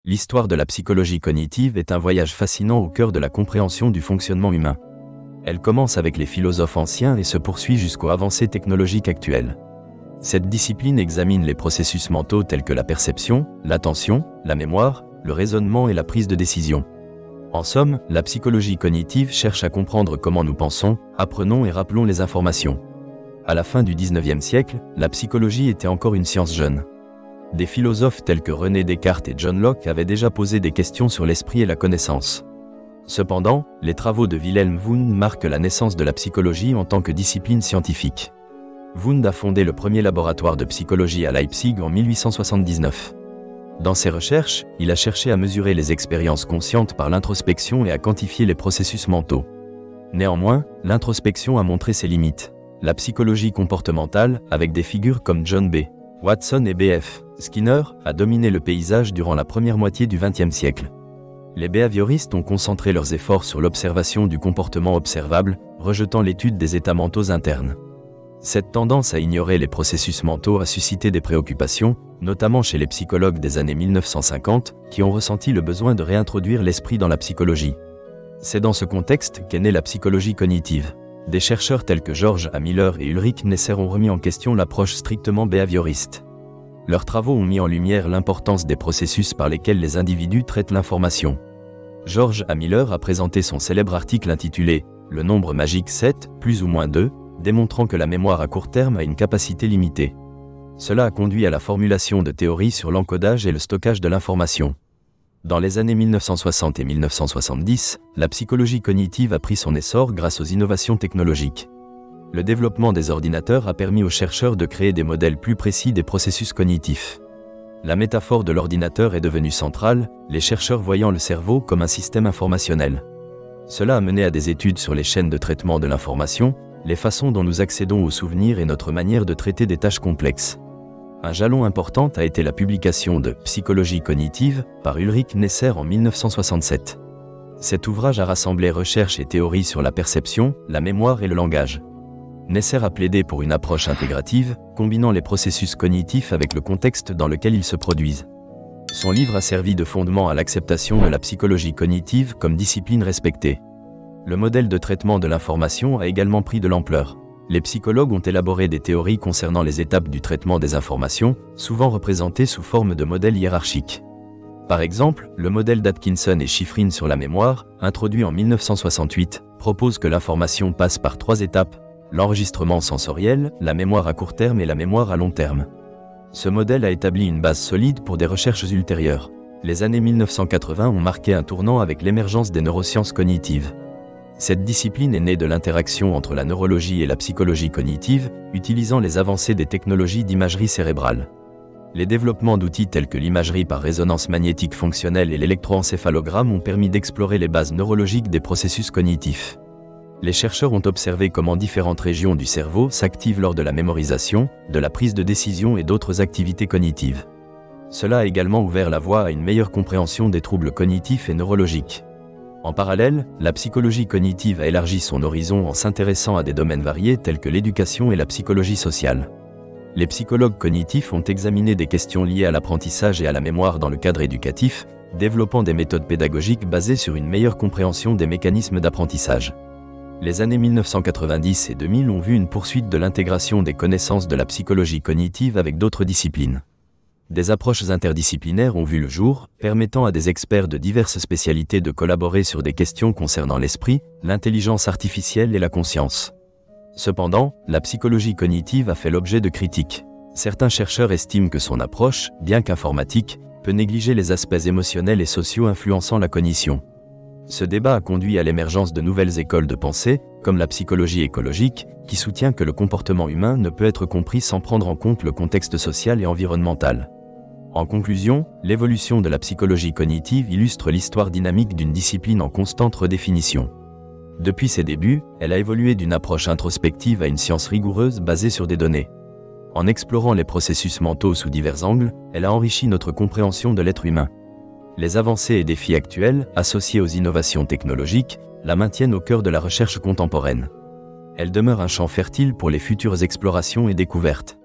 l'histoire de la psychologie cognitive est un voyage fascinant au cœur de la compréhension du fonctionnement humain. Elle commence avec les philosophes anciens et se poursuit jusqu'aux avancées technologiques actuelles. Cette discipline examine les processus mentaux tels que la perception, l'attention, la mémoire, le raisonnement et la prise de décision. En somme, la psychologie cognitive cherche à comprendre comment nous pensons, apprenons et rappelons les informations. À la fin du XIXe siècle, la psychologie était encore une science jeune. Des philosophes tels que René Descartes et John Locke avaient déjà posé des questions sur l'esprit et la connaissance. Cependant, les travaux de Wilhelm Wundt marquent la naissance de la psychologie en tant que discipline scientifique. Wundt a fondé le premier laboratoire de psychologie à Leipzig en 1879. Dans ses recherches, il a cherché à mesurer les expériences conscientes par l'introspection et à quantifier les processus mentaux. Néanmoins, l'introspection a montré ses limites. La psychologie comportementale, avec des figures comme John B. Watson et B.F. Skinner, a dominé le paysage durant la première moitié du XXe siècle. Les behavioristes ont concentré leurs efforts sur l'observation du comportement observable, rejetant l'étude des états mentaux internes. Cette tendance à ignorer les processus mentaux a suscité des préoccupations, notamment chez les psychologues des années 1950, qui ont ressenti le besoin de réintroduire l'esprit dans la psychologie. C'est dans ce contexte qu'est née la psychologie cognitive. Des chercheurs tels que George A. Miller et Ulrich Neisser ont remis en question l'approche strictement behavioriste. Leurs travaux ont mis en lumière l'importance des processus par lesquels les individus traitent l'information. George A. Miller a présenté son célèbre article intitulé « Le nombre magique 7, plus ou moins 2 », démontrant que la mémoire à court terme a une capacité limitée. Cela a conduit à la formulation de théories sur l'encodage et le stockage de l'information. Dans les années 1960 et 1970, la psychologie cognitive a pris son essor grâce aux innovations technologiques. Le développement des ordinateurs a permis aux chercheurs de créer des modèles plus précis des processus cognitifs. La métaphore de l'ordinateur est devenue centrale, les chercheurs voyant le cerveau comme un système informationnel. Cela a mené à des études sur les chaînes de traitement de l'information, les façons dont nous accédons aux souvenirs et notre manière de traiter des tâches complexes. Un jalon important a été la publication de « Psychologie cognitive » par Ulrich Neisser en 1967. Cet ouvrage a rassemblé recherches et théories sur la perception, la mémoire et le langage. Neisser a plaidé pour une approche intégrative, combinant les processus cognitifs avec le contexte dans lequel ils se produisent. Son livre a servi de fondement à l'acceptation de la psychologie cognitive comme discipline respectée. Le modèle de traitement de l'information a également pris de l'ampleur. Les psychologues ont élaboré des théories concernant les étapes du traitement des informations, souvent représentées sous forme de modèles hiérarchiques. Par exemple, le modèle d'Atkinson et Shiffrin sur la mémoire, introduit en 1968, propose que l'information passe par 3 étapes: l'enregistrement sensoriel, la mémoire à court terme et la mémoire à long terme. Ce modèle a établi une base solide pour des recherches ultérieures. Les années 1980 ont marqué un tournant avec l'émergence des neurosciences cognitives. Cette discipline est née de l'interaction entre la neurologie et la psychologie cognitive, utilisant les avancées des technologies d'imagerie cérébrale. Les développements d'outils tels que l'imagerie par résonance magnétique fonctionnelle et l'électroencéphalogramme ont permis d'explorer les bases neurologiques des processus cognitifs. Les chercheurs ont observé comment différentes régions du cerveau s'activent lors de la mémorisation, de la prise de décision et d'autres activités cognitives. Cela a également ouvert la voie à une meilleure compréhension des troubles cognitifs et neurologiques. En parallèle, la psychologie cognitive a élargi son horizon en s'intéressant à des domaines variés tels que l'éducation et la psychologie sociale. Les psychologues cognitifs ont examiné des questions liées à l'apprentissage et à la mémoire dans le cadre éducatif, développant des méthodes pédagogiques basées sur une meilleure compréhension des mécanismes d'apprentissage. Les années 1990 et 2000 ont vu une poursuite de l'intégration des connaissances de la psychologie cognitive avec d'autres disciplines. Des approches interdisciplinaires ont vu le jour, permettant à des experts de diverses spécialités de collaborer sur des questions concernant l'esprit, l'intelligence artificielle et la conscience. Cependant, la psychologie cognitive a fait l'objet de critiques. Certains chercheurs estiment que son approche, bien qu'informatique, peut négliger les aspects émotionnels et sociaux influençant la cognition. Ce débat a conduit à l'émergence de nouvelles écoles de pensée, comme la psychologie écologique, qui soutient que le comportement humain ne peut être compris sans prendre en compte le contexte social et environnemental. En conclusion, l'évolution de la psychologie cognitive illustre l'histoire dynamique d'une discipline en constante redéfinition. Depuis ses débuts, elle a évolué d'une approche introspective à une science rigoureuse basée sur des données. En explorant les processus mentaux sous divers angles, elle a enrichi notre compréhension de l'être humain. Les avancées et défis actuels, associés aux innovations technologiques, la maintiennent au cœur de la recherche contemporaine. Elle demeure un champ fertile pour les futures explorations et découvertes.